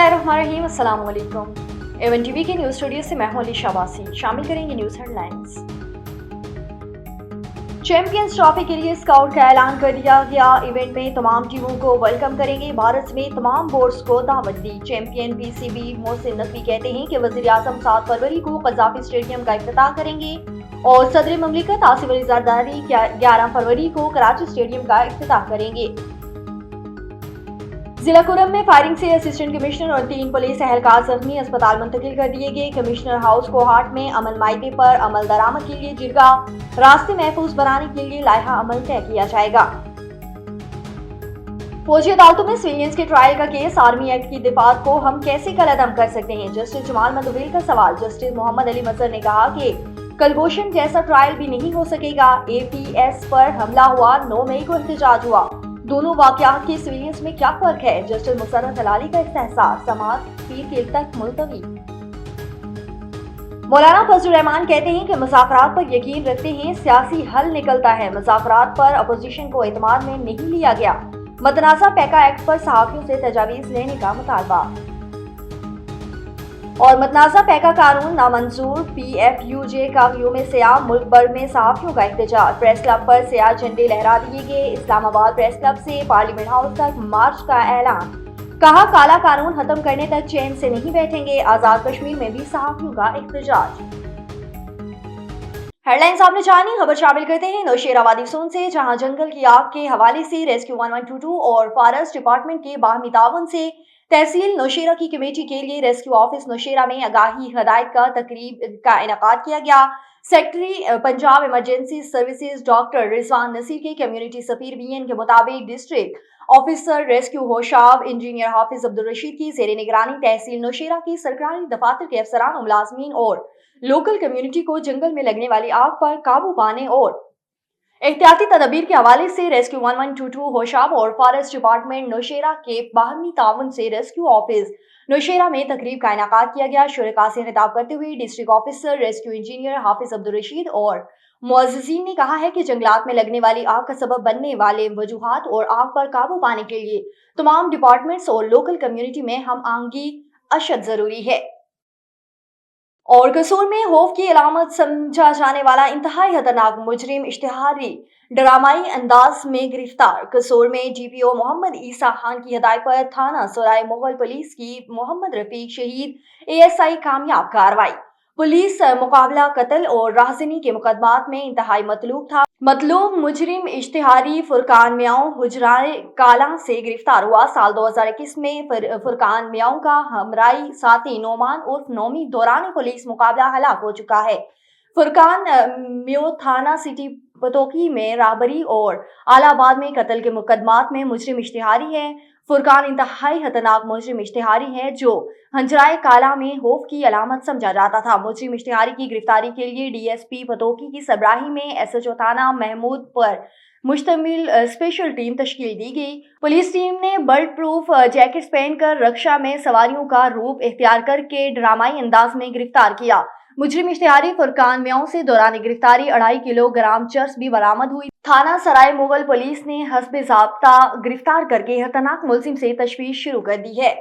बिस्मिल्लाहिर्रहमानिर्रहीम, अस्सलाम वालेकुम। एवन टीवी के न्यूज़ स्टूडियो से मैं हूं अलीशा बासी। शामिल करेंगे न्यूज़ हेडलाइंस। चैंपियंस ट्रॉफी के लिए स्काउट का ऐलान कर दिया गया। इवेंट में तमाम टीमों को वेलकम करेंगे। भारत में तमाम बोर्ड्स को दावत दी। चैंपियन पीसीबी मोहसिन नकवी कहते हैं कि वज़ीर आज़म 7 फरवरी को कज़ाफी स्टेडियम का इफ्तिताह करेंगे और सदर ममलिकत आसिफ अली ज़रदारी 11 फरवरी को कराची स्टेडियम का इफ्तिताह करेंगे। जिला कुरम में फायरिंग से असिस्टेंट कमिश्नर और 3 पुलिस एहलकार जख्मी, अस्पताल मुंतकिल कर दिए गए। कमिश्नर हाउस कोहाट में अमन मायदे पर अमल दरामद के लिए जिरगा, रास्ते महफूज बनाने के लिए लायहा अमल तय किया जाएगा। फौजी अदालतों में सिविलियंस के ट्रायल का केस, आर्मी एक्ट की दिफात को हम कैसे कलअदम कर सकते हैं, जस्टिस जमाल मंदविल का सवाल। जस्टिस मोहम्मद अली मजहर ने कहा कि कलभूषण जैसा ट्रायल भी नहीं हो सकेगा। एपीएस पर हमला हुआ, 9 मई को एहतजाज हुआ। दोनों वाकयात के सिविलियंस में क्या फर्क है, जस्टिस मुसर्रत हलाली का इस्तेहसार। समाअत पीर तक मुलतवी। मौलाना फजलुर रहमान कहते हैं कि मुज़ाकरात पर यकीन रखते हैं, सियासी हल निकलता है। मुज़ाकरात पर अपोजिशन को एतमाद में नहीं लिया गया। मतनाज़ा पैका एक्ट पर सहाफ़ियों से तजावीज़ लेने का मुतालबा। और मतनाज़ा पैका कानून नामंजूर, पीएफयूजे का यूम सियाम, मुल्क भर में सहाफ़ियों का एहतजाज। प्रेस क्लब पर सियाह झंडे लहरा दिए गए। इस्लामाबाद प्रेस क्लब से पार्लियामेंट हाउस तक मार्च का ऐलान। कहा, काला कानून खत्म करने तक चैन से नहीं बैठेंगे। आजाद कश्मीर में भी सहाफ़ियों का एहतजाज। हेडलाइंस आपने जानी, खबर शामिल करते हैं नौशेरा वादी सोन से, जहां जंगल की आग के हवाले से रेस्क्यू 1122 और फॉरेस्ट डिपार्टमेंट के बाहमी ताउन से तहसील नौशेरा की कमेटी के लिए रेस्क्यू ऑफिस नौशेरा में आगाही हदायत का तकरीब का इनेकाद किया गया। Secretary Punjab emergency services doctor Rizwan Naseer के कम्युनिटी सफीर बीएन के मुताबिक district officer rescue Hoshab engineer Hafiz Abdul Rashid की जेर निगरानी तहसील नौशेरा की सरकारी दफातर के अफसरान और मुलाजमीन और लोकल कम्युनिटी को जंगल में लगने वाली आग पर काबू पाने और एहतियाती तदबीर के हवाले से रेस्क्यू 1122 होशाब और फॉरेस्ट डिपार्टमेंट नौशेरा के बाहमी ताउन से रेस्क्यू ऑफिस नौशेरा में तकरीब का इनेकाद किया गया। शुरका से खिताब करते हुए district officer rescue engineer Hafiz Abdul Rashid और मुअज़्ज़िज़ीन ने कहा है कि जंगलात में लगने वाली आग का सबब बनने वाले वजूहात और आग पर काबू पाने के लिए तमाम डिपार्टमेंट्स और लोकल कम्युनिटी में हम आहंगी अशद जरूरी है। और कसूर में खौफ की अलामत समझा जाने वाला इंतहाई खतरनाक मुजरिम इश्तिहारी ड्रामाई अंदाज में गिरफ्तार। कसूर में डीपीओ मोहम्मद ईसा खान की हदायत पर थाना सराय मुगल पुलिस की मोहम्मद रफीक शहीद एएसआई कामयाब कार्रवाई। पुलिस मुकाबला कत्ल और राहज़नी के मुकदमात में इंतहाई मतलूब था। मतलूब मुजरिम इश्तिहारी फुरकान मियाँ हुजराए काला से गिरफ्तार हुआ। साल 2021 में फुरकान मियाँ का हमराई साथी नोमान उर्फ नोमी दौरान पुलिस मुकाबला हलाक हो चुका है। फुरकान मियाँ थाना सिटी पतोकी में राहबरी और आलाबाद में कत्ल के मुकदमात में मुजरिम इश्तिहारी है। फुरकान इंतहाई खतरनाक मुजरिम इश्तिहारी है जो हंजराए काला में खौफ की अलामत समझा जाता था। मुजरिम इश्तिहारी की गिरफ्तारी के लिए डीएसपी पतोकी की सरबराही में एसएचओ थाना महमूद पर मुश्तमिल स्पेशल टीम तश्कील दी गई। पुलिस टीम ने बर्ड प्रूफ जैकेट्स पहनकर रक्षा में सवारियों का रूप इख्तियार करके ड्रामाई अंदाज में गिरफ्तार किया। मुजरिम इश्तिहारी फुरकान मियाँ से दौरान गिरफ्तारी 2.5 किलोग्राम चर्स भी बरामद हुई। थाना सराय मुगल पुलिस ने हस्बे ज़ाब्ता गिरफ्तार करके खतरनाक मुलजिम से तशवीश शुरू कर दी है।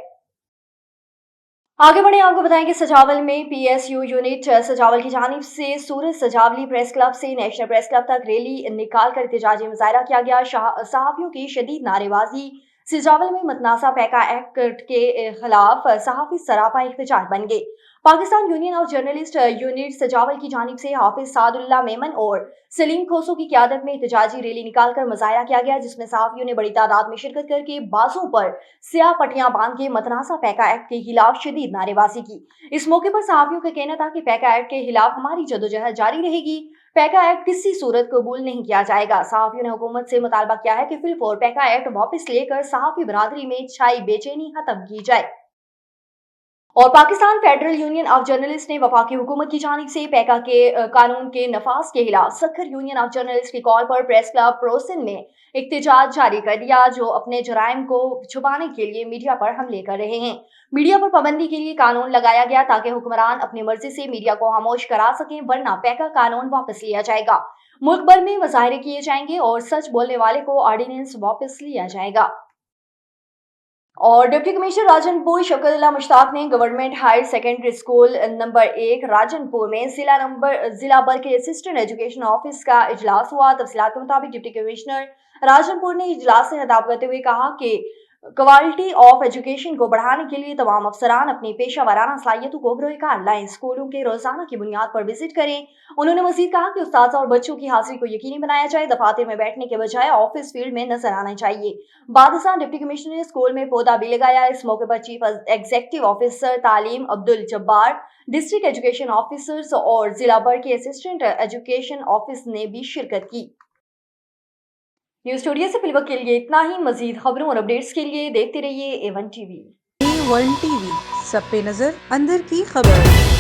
आगे बढ़े, आपको बताएं कि सजावल में पीएसयू यूनिट सजावल की जानिब से सूरज सजावली प्रेस क्लब से नेशनल प्रेस क्लब तक रैली निकाल कर एहतजाजी मुजाहरा किया गया। सहाफियों की शदीद नारेबाजी। सजावल में मतनाज़ा पैका एक्ट के खिलाफ सहाफी सरापा एहतजाज बन गए। Pakistan union of journalist unit सजावल की जानिब से हाफिज सादुल्लाह मेमन और सलीम खोसो की क़यादत में एहतजाजी रैली निकालकर मुजाहरा किया गया, जिसमें सहाफियों ने बड़ी तादाद में शिरकत करके बाजों पर स्याह पट्टियां बांध के मतनाज़ा पैका एक्ट के खिलाफ शदीद नारेबाजी की। इस मौके पर सहाफियों का कहना था कि पैका एक्ट के खिलाफ हमारी जदोजहद जारी रहेगी। पैका एक्ट किसी सूरत कबूल नहीं किया जाएगा। सहाफियों ने हुकूमत से मुतालबा किया है कि फिलफौर पैका एक्ट वापस लेकर सहाफी बरादरी में छाई बेचैनी खत्म की जाए। और Pakistan federal union of journalist ने वफाकी हुकूमत की जानिब से पैका के कानून के नफाज के खिलाफ सखर यूनियन ऑफ जर्नलिस्ट की कॉल पर प्रेस क्लब प्रोसिन में एहतजाज जारी कर दिया, जो अपने जराइम को छुपाने के लिए मीडिया पर हमले कर रहे हैं। मीडिया पर पाबंदी के लिए कानून लगाया गया ताकि हुक्मरान अपनी मर्जी से मीडिया को खामोश करा सकें, वरना पैका कानून वापस लिया जाएगा। मुल्क भर में मुजाहरे किए जाएंगे और सच बोलने वाले को ऑर्डिनेंस वापस लिया जाएगा। اور ڈپٹی کمشنر راجن پور شوکت اللہ مشتاق نے government higher secondary school number 1 Rajanpur میں ضلع بل کے اسسٹنٹ ایجوکیشن آفس کا اجلاس ہوا۔ تفصیلات کے مطابق ڈپٹی کمشنر راجن پور نے اجلاس سے خطاب کرتے ہوئے کہا کہ کوالٹی آف ایجوکیشن کو بڑھانے کے لیے تمام افسران اپنی پیشہ ورانہ صلاحیتوں کو بروئے کار لائیں، اسکولوں کے روزانہ کی بنیاد پر وزٹ کریں۔ انہوں نے مزید کہا کہ اساتذہ اور بچوں کی حاضری کو یقینی بنایا جائے، دفاتر میں بیٹھنے کے بجائے آفس فیلڈ میں نظر آنا چاہیے۔ بعد ازاں ڈپٹی کمشنر نے اسکول میں پودا بھی لگایا۔ اس موقع پر چیف ایگزیکٹو آفیسر تعلیم عبدالجبار، ڈسٹرکٹ ایجوکیشن آفیسرز اور ضلع بھر کے اسسٹنٹ ایجوکیشن آفس نے بھی شرکت کی۔ نیوز اسٹوڈیو سے فی الوقت کے لیے اتنا ہی۔ مزید خبروں اور اپڈیٹس کے لیے دیکھتے رہیے A1 TV۔ A1 TV، سب پہ نظر، اندر کی خبر۔